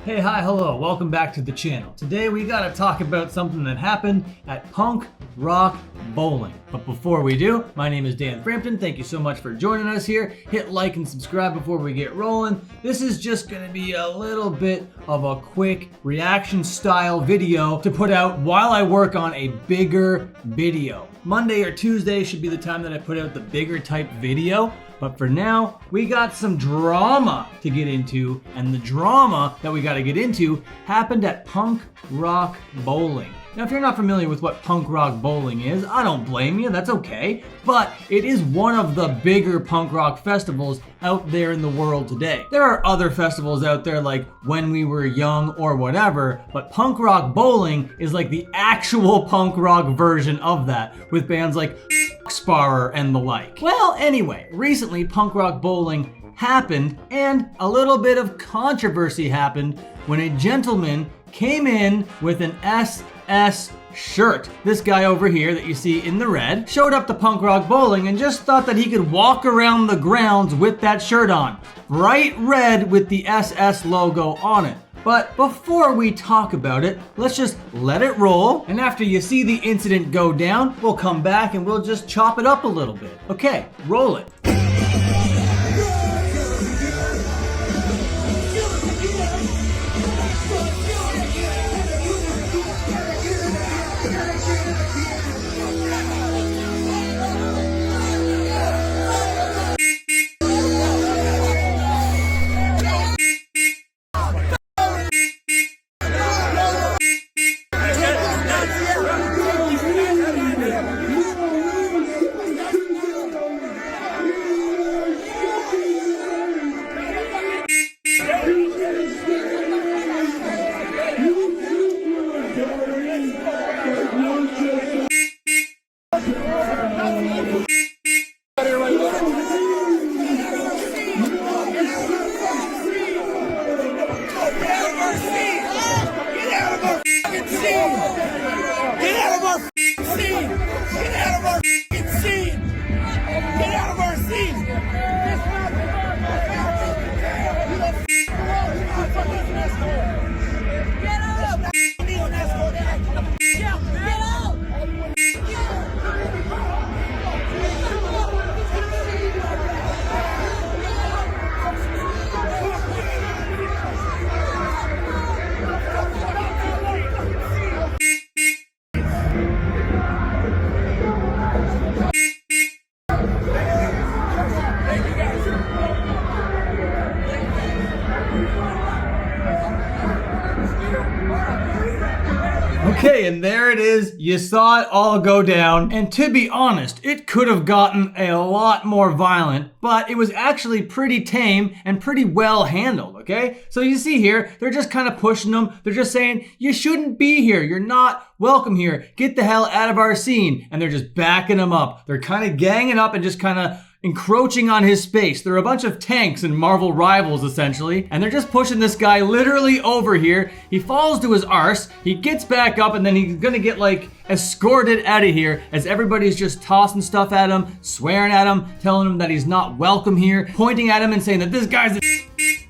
Hey, hi, hello, welcome back to the channel. Today we gotta talk about something that happened at Punk Rock Bowling. But before we do, my name is Dan Frampton. Thank you so much for joining us here. Hit like and subscribe before we get rolling. This is just gonna be a little bit of a quick reaction style video to put out while I work on a bigger video. Monday or Tuesday should be the time that I put out the bigger type video. But for now, we got some drama to get into, and the drama that we got to get into happened at Punk Rock Bowling. Now, if you're not familiar with what Punk Rock Bowling is, I don't blame you, that's okay. But it is one of the bigger punk rock festivals out there in the world today. There are other festivals out there like When We Were Young or whatever, but Punk Rock Bowling is like the actual punk rock version of that, with bands like Sparer and the like. Well, anyway, recently Punk Rock Bowling happened, and a little bit of controversy happened when a gentleman came in with an SS shirt. This guy over here that you see in the red showed up to Punk Rock Bowling and just thought that he could walk around the grounds with that shirt on. Bright red with the SS logo on it. But before we talk about it, let's just let it roll. And after you see the incident go down, we'll come back and we'll just chop it up a little bit. Okay, roll it. Okay, and there it is. You saw it all go down. And to be honest, it could have gotten a lot more violent, but it was actually pretty tame and pretty well handled, okay? So you see here, they're just kind of pushing them. They're just saying, you shouldn't be here. You're not welcome here. Get the hell out of our scene. And they're just backing him up. They're kind of ganging up and just kind of encroaching on his space. They're a bunch of tanks and Marvel rivals, essentially, and they're just pushing this guy literally over here. He falls to his arse, he gets back up, and then he's gonna get like escorted out of here as everybody's just tossing stuff at him, swearing at him, telling him that he's not welcome here, pointing at him and saying that this guy's a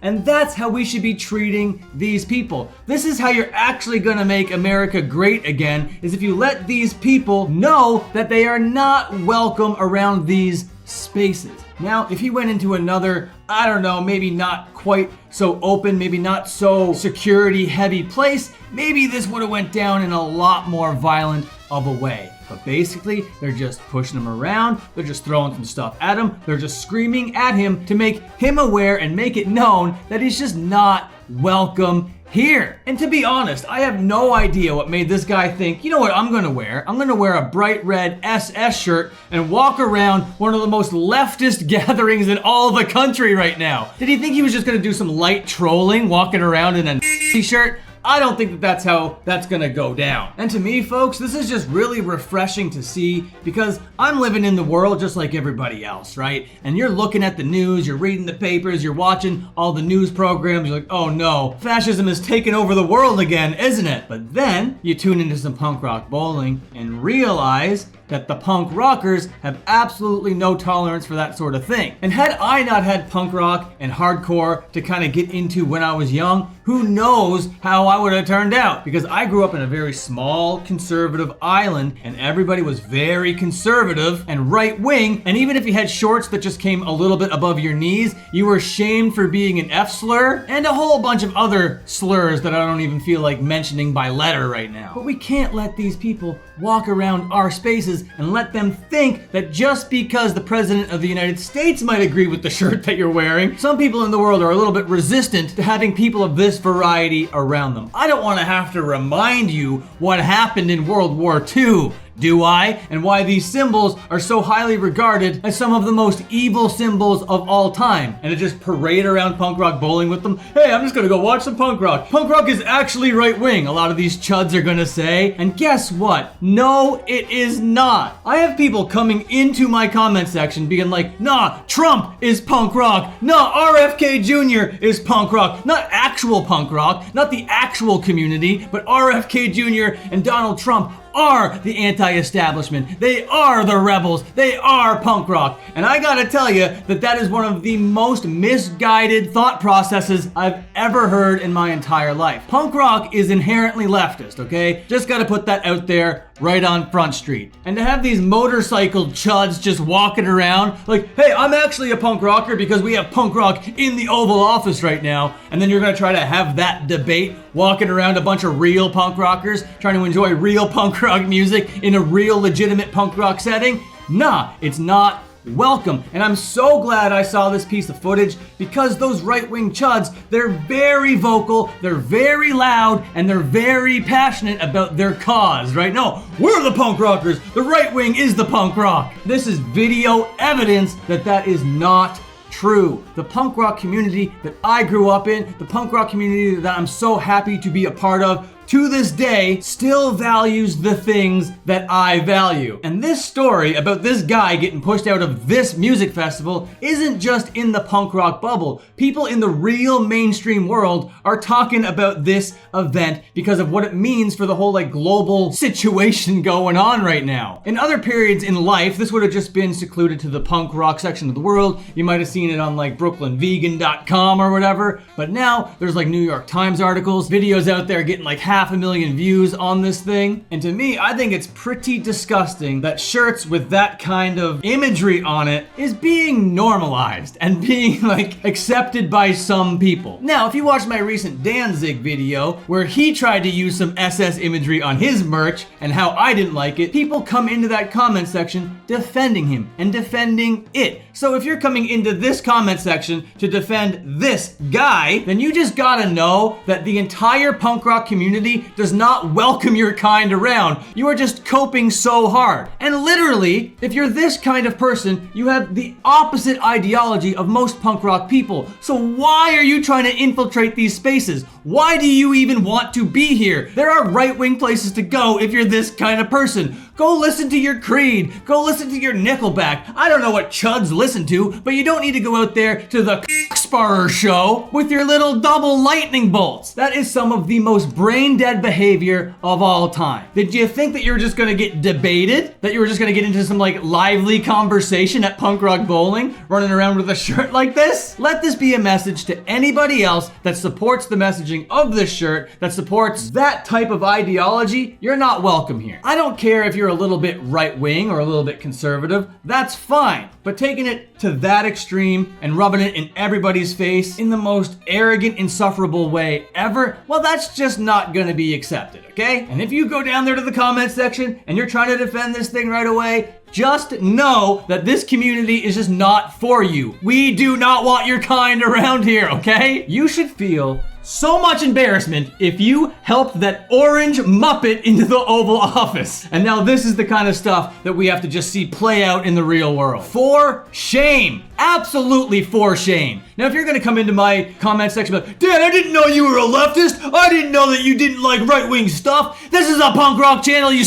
and that's how we should be treating these people. This is how you're actually gonna make America great again, is if you let these people know that they are not welcome around these spaces. Now, if he went into another, I don't know, maybe not quite so open, maybe not so security heavy place, maybe this would have went down in a lot more violent of a way. But basically, they're just pushing him around, they're just throwing some stuff at him, they're just screaming at him to make him aware and make it known that he's just not welcome here. And to be honest, I have no idea what made this guy think, you know what I'm gonna wear? I'm gonna wear a bright red SS shirt and walk around one of the most leftist gatherings in all the country right now. Did he think he was just gonna do some light trolling, walking around in a t-shirt? I don't think that that's how that's gonna go down. And to me, folks, this is just really refreshing to see, because I'm living in the world just like everybody else, right? And you're looking at the news, you're reading the papers, you're watching all the news programs, you're like, oh no, fascism is taking over the world again, isn't it? But then you tune into some punk rock bowling and realize that the punk rockers have absolutely no tolerance for that sort of thing. And had I not had punk rock and hardcore to kind of get into when I was young, who knows how I would have turned out? Because I grew up in a very small conservative island and everybody was very conservative and right-wing, and even if you had shorts that just came a little bit above your knees, you were shamed for being an F slur and a whole bunch of other slurs that I don't even feel like mentioning by letter right now. But we can't let these people walk around our spaces and let them think that just because the President of the United States might agree with the shirt that you're wearing, some people in the world are a little bit resistant to having people of this variety around them. I don't want to have to remind you what happened in World War II, do I? And why these symbols are so highly regarded as some of the most evil symbols of all time. And to just parade around punk rock bowling with them. Hey, I'm just gonna go watch some punk rock. Punk rock is actually right wing, a lot of these chuds are gonna say. And guess what? No, it is not. I have people coming into my comment section being like, nah, Trump is punk rock. Nah, RFK Jr. is punk rock. Not actual punk rock, not the actual community, but RFK Jr. and Donald Trump are the anti-establishment. They are the rebels. They are punk rock. And I gotta tell you that is one of the most misguided thought processes I've ever heard in my entire life. Punk rock is inherently leftist, okay? Just gotta put that out there right on Front Street. And to have these motorcycle chuds just walking around like, hey, I'm actually a punk rocker because we have punk rock in the Oval Office right now, and then you're gonna try to have that debate walking around a bunch of real punk rockers trying to enjoy real punk rock music in a real legitimate punk rock setting? Nah, it's not welcome. And I'm so glad I saw this piece of footage because those right-wing chuds, they're very vocal, they're very loud, and they're very passionate about their cause, right? No, we're the punk rockers. The right wing is the punk rock. This is video evidence that is not true. The punk rock community that I grew up in, the punk rock community that I'm so happy to be a part of, to this day, still values the things that I value. And this story about this guy getting pushed out of this music festival isn't just in the punk rock bubble. People in the real mainstream world are talking about this event because of what it means for the whole global situation going on right now. In other periods in life, this would have just been secluded to the punk rock section of the world. You might have seen it on BrooklynVegan.com or whatever. But now there's New York Times articles, videos out there getting 500,000 views on this thing. And to me, I think it's pretty disgusting that shirts with that kind of imagery on it is being normalized and being accepted by some people. Now, if you watched my recent Danzig video where he tried to use some SS imagery on his merch and how I didn't like it, people come into that comment section defending him and defending it. So if you're coming into this comment section to defend this guy, then you just gotta know that the entire punk rock community does not welcome your kind around. You are just coping so hard. And literally, if you're this kind of person, you have the opposite ideology of most punk rock people. So why are you trying to infiltrate these spaces? Why do you even want to be here? There are right-wing places to go if you're this kind of person. Go listen to your Creed. Go listen to your Nickelback. I don't know what chuds listen to, but you don't need to go out there to the Sparrer show with your little double lightning bolts. That is some of the most brain-dead behavior of all time. Did you think that you were just gonna get debated? That you were just gonna get into some lively conversation at punk rock bowling, running around with a shirt like this? Let this be a message to anybody else that supports the messaging of this shirt, that supports that type of ideology. You're not welcome here. I don't care if you're a little bit right-wing or a little bit conservative, that's fine. But taking it to that extreme and rubbing it in everybody's face in the most arrogant, insufferable way ever, well, that's just not gonna be accepted, okay? And if you go down there to the comment section and you're trying to defend this thing right away, just know that this community is just not for you. We do not want your kind around here, okay? You should feel so much embarrassment if you helped that orange Muppet into the Oval Office. And now this is the kind of stuff that we have to just see play out in the real world. For shame. Absolutely for shame. Now, if you're gonna come into my comment section like, Dan, I didn't know you were a leftist. I didn't know that you didn't like right-wing stuff. This is a punk rock channel, you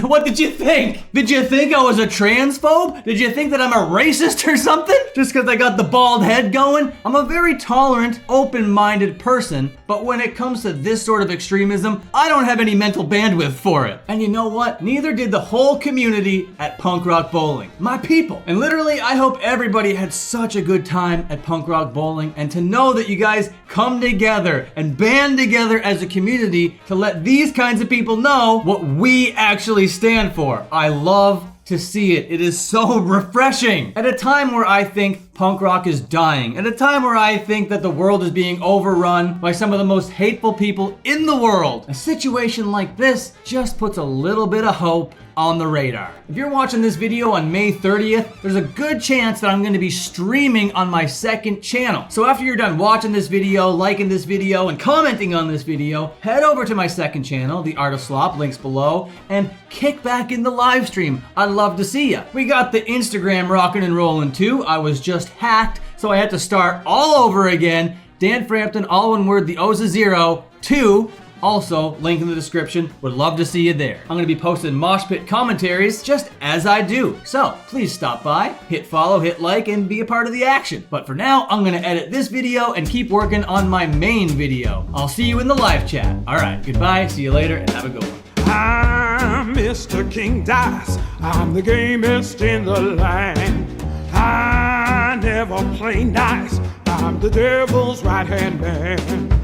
What did you think? Did you think I was a transphobe? Did you think that I'm a racist or something? Just because I got the bald head going? I'm a very tolerant, open-minded person, but when it comes to this sort of extremism, I don't have any mental bandwidth for it. And you know what? Neither did the whole community at Punk Rock Bowling. My people. And literally, I hope everybody had such a good time at Punk Rock Bowling, and to know that you guys come together and band together as a community to let these kinds of people know what we actually stand for. I love to see it. It is so refreshing. At a time where I think punk rock is dying, at a time where I think that the world is being overrun by some of the most hateful people in the world, a situation like this just puts a little bit of hope on the radar. If you're watching this video on May 30th, there's a good chance that I'm going to be streaming on my second channel. So after you're done watching this video, liking this video, and commenting on this video, head over to my second channel, The Art of Slop, links below, and kick back in the live stream. I'd love to see ya. We got the Instagram rocking and rolling too. I was just hacked, so I had to start all over again. Dan Frampton, all one word, the O's a 0, 2. Also, link in the description. Would love to see you there. I'm gonna be posting mosh pit commentaries just as I do. So please stop by, hit follow, hit like, and be a part of the action. But for now, I'm gonna edit this video and keep working on my main video. I'll see you in the live chat. All right, goodbye, see you later, and have a good one. I'm Mr. King Dice. I'm the gamest in the land. I never play nice. I'm the devil's right-hand man.